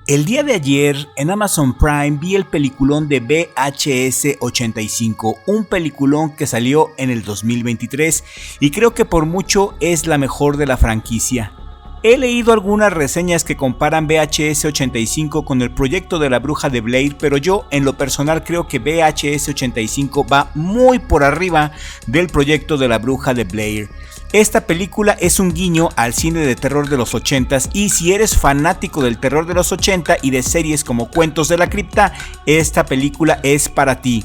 El día de ayer en Amazon Prime vi el peliculón de VHS 85, un peliculón que salió en el 2023 y creo que por mucho es la mejor de la franquicia. He leído algunas reseñas que comparan VHS 85 con el proyecto de la Bruja de Blair, pero yo en lo personal creo que VHS 85 va muy por arriba del proyecto de la Bruja de Blair. Esta película es un guiño al cine de terror de los 80s y si eres fanático del terror de los 80 y de series como Cuentos de la Cripta, esta película es para ti.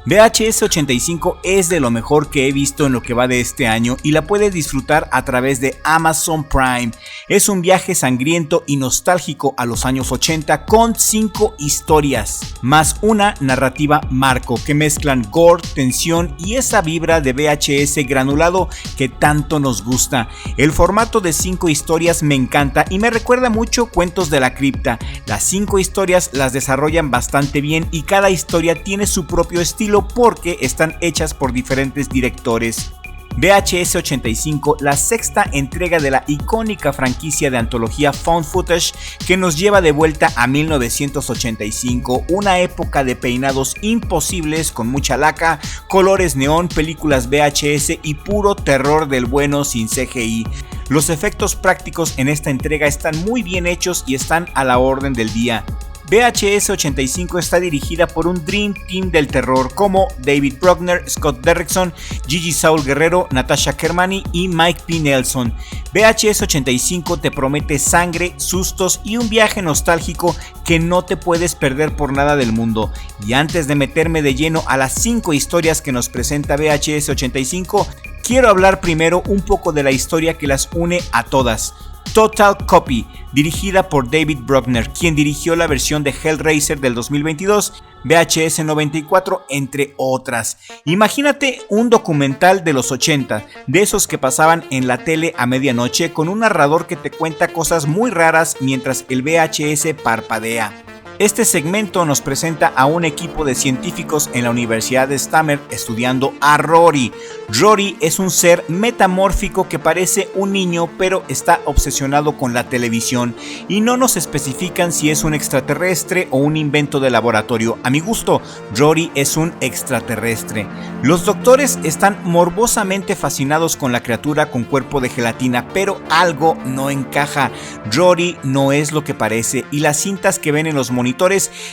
VHS 85 es de lo mejor que he visto en lo que va de este año y la puedes disfrutar a través de Amazon Prime. Es un viaje sangriento y nostálgico a los años 80 con 5 historias, más una narrativa marco que mezclan gore, tensión y esa vibra de VHS granulado que tanto nos gusta. El formato de 5 historias me encanta y me recuerda mucho Cuentos de la Cripta. Las 5 historias las desarrollan bastante bien y cada historia tiene su propio estilo porque están hechas por diferentes directores. VHS 85, la sexta entrega de la icónica franquicia de antología Found Footage que nos lleva de vuelta a 1985, una época de peinados imposibles con mucha laca, colores neón, películas VHS y puro terror del bueno sin CGI. Los efectos prácticos en esta entrega están muy bien hechos y están a la orden del día. VHS 85 está dirigida por un Dream Team del terror como David Bruckner, Scott Derrickson, Gigi Saul Guerrero, Natasha Kermani y Mike P. Nelson. VHS 85 te promete sangre, sustos y un viaje nostálgico que no te puedes perder por nada del mundo. Y antes de meterme de lleno a las 5 historias que nos presenta VHS 85, quiero hablar primero un poco de la historia que las une a todas. Total Copy, dirigida por David Bruckner, quien dirigió la versión de Hellraiser del 2022, VHS 94, entre otras. Imagínate un documental de los 80, de esos que pasaban en la tele a medianoche, con un narrador que te cuenta cosas muy raras mientras el VHS parpadea. Este segmento nos presenta a un equipo de científicos en la Universidad de Stammer estudiando a Rory. Rory es un ser metamórfico que parece un niño pero está obsesionado con la televisión y no nos especifican si es un extraterrestre o un invento de laboratorio. A mi gusto, Rory es un extraterrestre. Los doctores están morbosamente fascinados con la criatura con cuerpo de gelatina, pero algo no encaja. Rory no es lo que parece y las cintas que ven en los monitores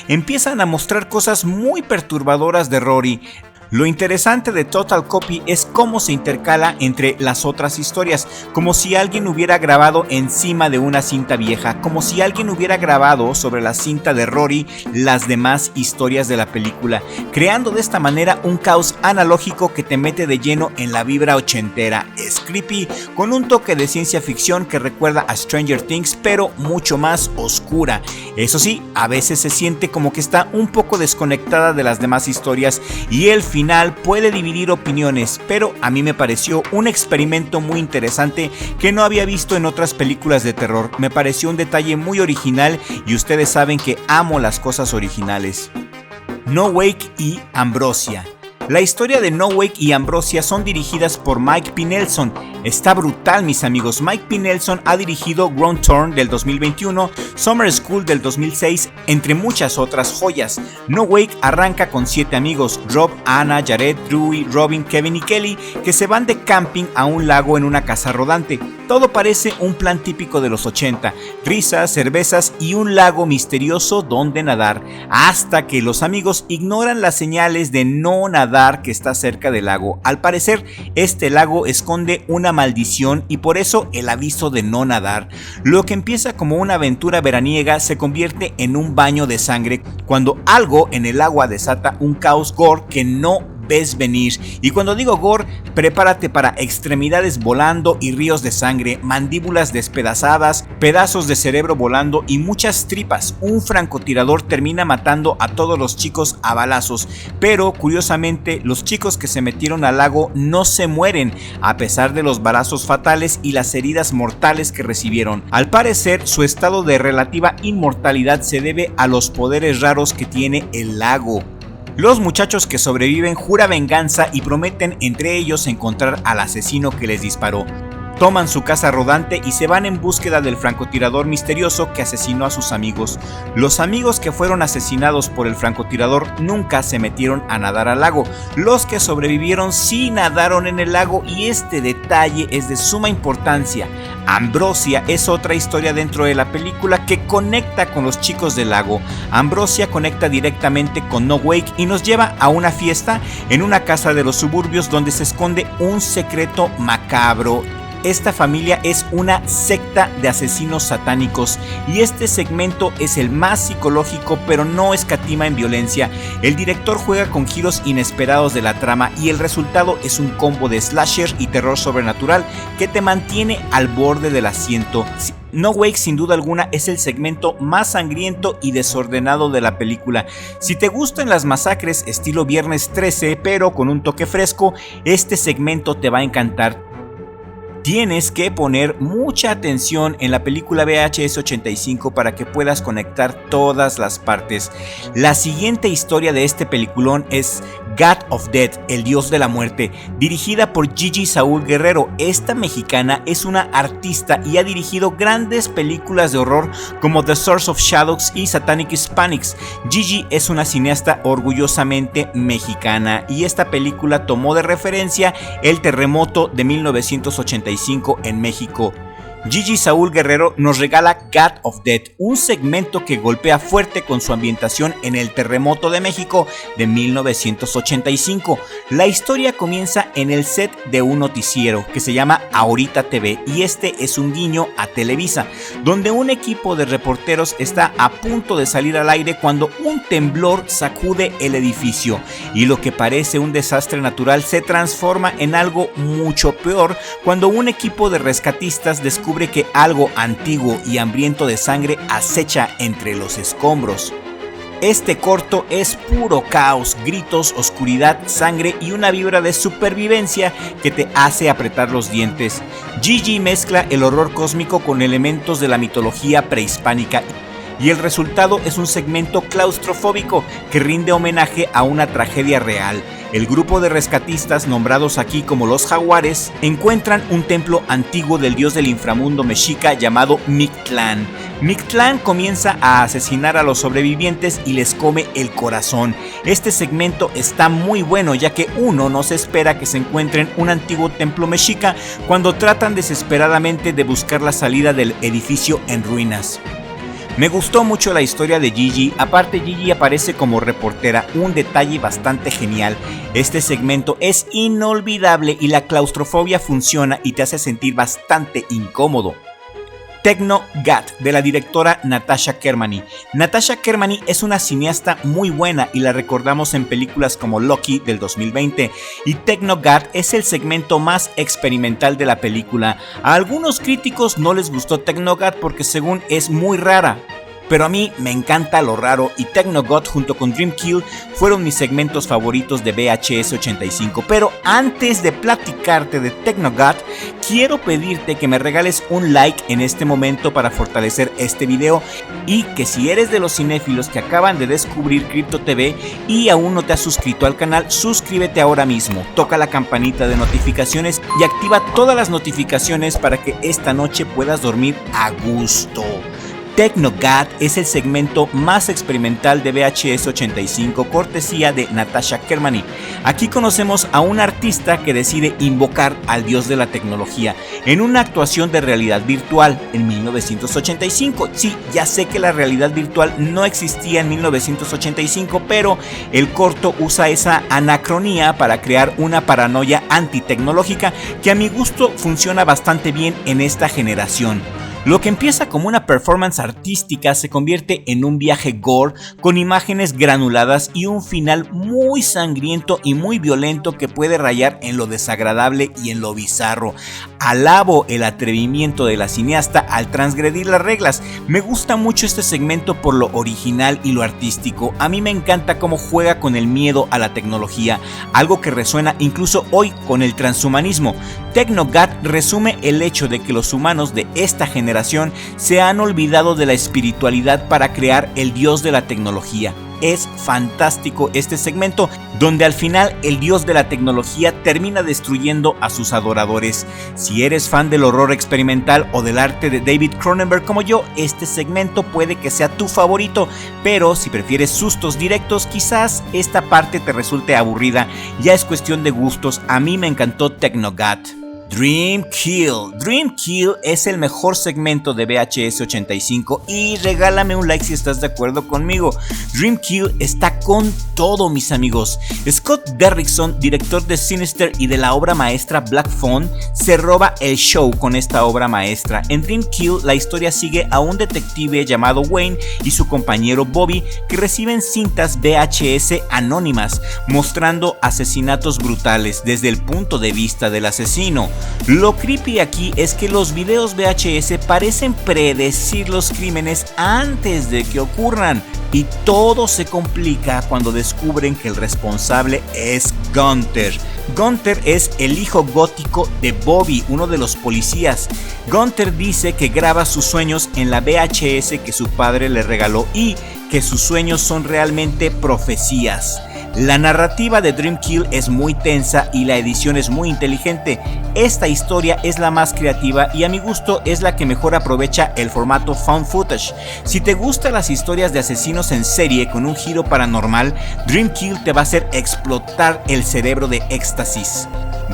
empiezan a mostrar cosas muy perturbadoras de Rory. Lo interesante de Total Copy es cómo se intercala entre las otras historias, como si alguien hubiera grabado encima de una cinta vieja, como si alguien hubiera grabado sobre la cinta de Rory las demás historias de la película, creando de esta manera un caos analógico que te mete de lleno en la vibra ochentera. Es creepy, con un toque de ciencia ficción que recuerda a Stranger Things, pero mucho más oscura. Eso sí, a veces se siente como que está un poco desconectada de las demás historias y el final puede dividir opiniones, pero a mí me pareció un experimento muy interesante que no había visto en otras películas de terror. Me pareció un detalle muy original y ustedes saben que amo las cosas originales. No Wake y Ambrosia. La historia de No Wake y Ambrosia son dirigidas por Mike P. Nelson. Está brutal, mis amigos. Mike P. Nelson ha dirigido Ground Torn del 2021, Summer School del 2006, entre muchas otras joyas. No Wake arranca con 7 amigos, Rob, Anna, Jared, Drew, Robin, Kevin y Kelly, que se van de camping a un lago en una casa rodante. Todo parece un plan típico de los 80, risas, cervezas y un lago misterioso donde nadar, hasta que los amigos ignoran las señales de no nadar que está cerca del lago. Al parecer, este lago esconde una maldición y por eso el aviso de no nadar. Lo que empieza como una aventura veraniega se convierte en un baño de sangre cuando algo en el agua desata un caos gore que no ves venir. Y cuando digo gore, prepárate para extremidades volando y ríos de sangre, mandíbulas despedazadas, pedazos de cerebro volando y muchas tripas. Un francotirador termina matando a todos los chicos a balazos, pero curiosamente los chicos que se metieron al lago no se mueren, a pesar de los balazos fatales y las heridas mortales que recibieron. Al parecer, su estado de relativa inmortalidad se debe a los poderes raros que tiene el lago. Los muchachos que sobreviven juran venganza y prometen entre ellos encontrar al asesino que les disparó. Toman su casa rodante y se van en búsqueda del francotirador misterioso que asesinó a sus amigos. Los amigos que fueron asesinados por el francotirador nunca se metieron a nadar al lago. Los que sobrevivieron sí nadaron en el lago, y este detalle es de suma importancia. Ambrosia es otra historia dentro de la película que conecta con los chicos del lago. Ambrosia conecta directamente con No Wake y nos lleva a una fiesta en una casa de los suburbios donde se esconde un secreto macabro. Esta familia es una secta de asesinos satánicos y este segmento es el más psicológico, pero no escatima en violencia. El director juega con giros inesperados de la trama y el resultado es un combo de slasher y terror sobrenatural que te mantiene al borde del asiento. No Wake sin duda alguna es el segmento más sangriento y desordenado de la película. Si te gustan las masacres estilo Viernes 13 pero con un toque fresco, este segmento te va a encantar. Tienes que poner mucha atención en la película VHS 85 para que puedas conectar todas las partes. La siguiente historia de este peliculón es God of Death, el dios de la muerte, dirigida por Gigi Saúl Guerrero. Esta mexicana es una artista y ha dirigido grandes películas de horror como The Source of Shadows y Satanic Hispanics. Gigi es una cineasta orgullosamente mexicana y esta película tomó de referencia el terremoto de 1985 en México. Gigi Saúl Guerrero nos regala God of Death, un segmento que golpea fuerte con su ambientación en el terremoto de México de 1985. La historia comienza en el set de un noticiero que se llama Ahorita TV y este es un guiño a Televisa, donde un equipo de reporteros está a punto de salir al aire cuando un temblor sacude el edificio y lo que parece un desastre natural se transforma en algo mucho peor cuando un equipo de rescatistas descubre que algo antiguo y hambriento de sangre acecha entre los escombros. Este corto es puro caos, gritos, oscuridad, sangre y una vibra de supervivencia que te hace apretar los dientes. Gigi mezcla el horror cósmico con elementos de la mitología prehispánica y el resultado es un segmento claustrofóbico que rinde homenaje a una tragedia real. El grupo de rescatistas, nombrados aquí como los Jaguares, encuentran un templo antiguo del dios del inframundo mexica llamado Mictlán. Mictlán comienza a asesinar a los sobrevivientes y les come el corazón. Este segmento está muy bueno ya que uno no se espera que se encuentren un antiguo templo mexica cuando tratan desesperadamente de buscar la salida del edificio en ruinas. Me gustó mucho la historia de Gigi, aparte Gigi aparece como reportera, un detalle bastante genial. Este segmento es inolvidable y la claustrofobia funciona y te hace sentir bastante incómodo. Techno God, de la directora Natasha Kermany. Natasha Kermany es una cineasta muy buena y la recordamos en películas como Loki del 2020 y Techno God es el segmento más experimental de la película. A algunos críticos no les gustó Techno God porque según es muy rara, pero a mí me encanta lo raro y Techno God junto con Dream Kill fueron mis segmentos favoritos de VHS 85. Pero antes de platicarte de Techno God, quiero pedirte que me regales un like en este momento para fortalecer este video y que si eres de los cinéfilos que acaban de descubrir Crypto TV y aún no te has suscrito al canal, suscríbete ahora mismo, toca la campanita de notificaciones y activa todas las notificaciones para que esta noche puedas dormir a gusto. Techno God es el segmento más experimental de VHS 85, cortesía de Natasha Kermany. Aquí conocemos a un artista que decide invocar al dios de la tecnología en una actuación de realidad virtual en 1985. Sí, ya sé que la realidad virtual no existía en 1985, pero el corto usa esa anacronía para crear una paranoia antitecnológica que a mi gusto funciona bastante bien en esta generación. Lo que empieza como una performance artística se convierte en un viaje gore con imágenes granuladas y un final muy sangriento y muy violento que puede rayar en lo desagradable y en lo bizarro. Alabo el atrevimiento de la cineasta al transgredir las reglas. Me gusta mucho este segmento por lo original y lo artístico. A mí me encanta cómo juega con el miedo a la tecnología, algo que resuena incluso hoy con el transhumanismo. Techno God resume el hecho de que los humanos de esta generación se han olvidado de la espiritualidad para crear el dios de la tecnología. Es fantástico este segmento, donde al final el dios de la tecnología termina destruyendo a sus adoradores. Si eres fan del horror experimental o del arte de David Cronenberg como yo, este segmento puede que sea tu favorito, pero si prefieres sustos directos, quizás esta parte te resulte aburrida. Ya es cuestión de gustos. A mí me encantó Technogat. Dream Kill. Dream Kill es el mejor segmento de VHS 85 y regálame un like si estás de acuerdo conmigo. Dream Kill está con todo, mis amigos. Scott Derrickson, director de Sinister y de la obra maestra Black Phone, se roba el show con esta obra maestra. En Dream Kill la historia sigue a un detective llamado Wayne y su compañero Bobby, que reciben cintas VHS anónimas mostrando asesinatos brutales desde el punto de vista del asesino. Lo creepy aquí es que los videos VHS parecen predecir los crímenes antes de que ocurran, y todo se complica cuando descubren que el responsable es Gunther. Gunther es el hijo gótico de Bobby, uno de los policías. Gunther dice que graba sus sueños en la VHS que su padre le regaló y que sus sueños son realmente profecías. La narrativa de Dream Kill es muy tensa y la edición es muy inteligente. Esta historia es la más creativa y a mi gusto es la que mejor aprovecha el formato found footage. Si te gustan las historias de asesinos en serie con un giro paranormal, Dream Kill te va a hacer explotar el cerebro de éxtasis.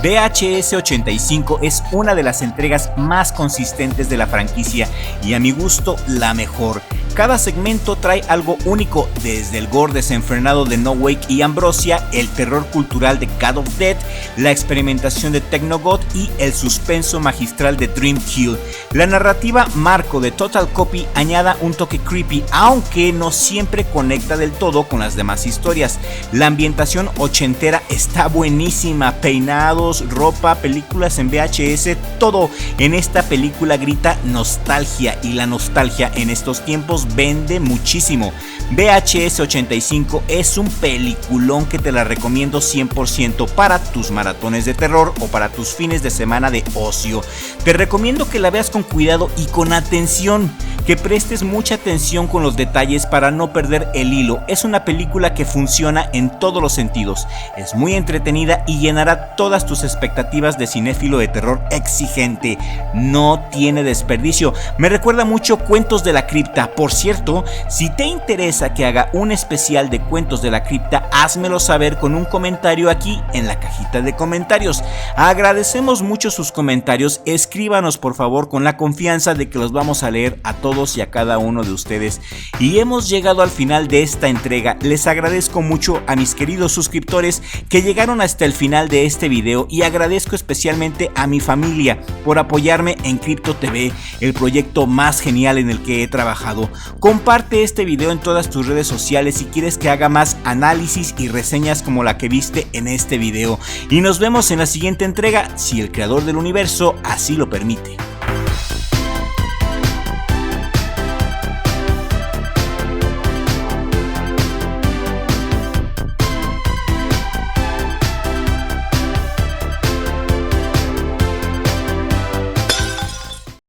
VHS 85 es una de las entregas más consistentes de la franquicia y a mi gusto la mejor. Cada segmento trae algo único, desde el gore desenfrenado de No Wake y Ambrosia, el terror cultural de God of Death, la experimentación de Technogot y el suspenso magistral de Dream Kill. La narrativa marco de Total Copy añada un toque creepy, aunque no siempre conecta del todo con las demás historias. La ambientación ochentera está buenísima, peinados, ropa, películas en VHS, todo en esta película grita nostalgia, y la nostalgia en estos tiempos vende muchísimo. VHS 85 es un peliculón que te la recomiendo 100% para tus maratones de terror o para tus fines de semana de ocio. Te recomiendo que la veas con cuidado y con atención, que prestes mucha atención con los detalles para no perder el hilo. Es una película que funciona en todos los sentidos, es muy entretenida y llenará todas tus expectativas de cinéfilo de terror exigente. No tiene desperdicio, me recuerda mucho Cuentos de la Cripta. Por cierto, si te interesa que haga un especial de Cuentos de la Cripta, házmelo saber con un comentario aquí en la cajita de comentarios. Agradecemos mucho sus comentarios, escríbanos por favor con la confianza de que los vamos a leer a todos y a cada uno de ustedes. Y hemos llegado al final de esta entrega. Les agradezco mucho a mis queridos suscriptores que llegaron hasta el final de este video, y agradezco especialmente a mi familia por apoyarme en Crypto TV, el proyecto más genial en el que he trabajado. Comparte este video en todas tus redes sociales si quieres que haga más análisis y reseñas como la que viste en este video, y nos vemos en la siguiente entrega si el creador del universo así lo permite.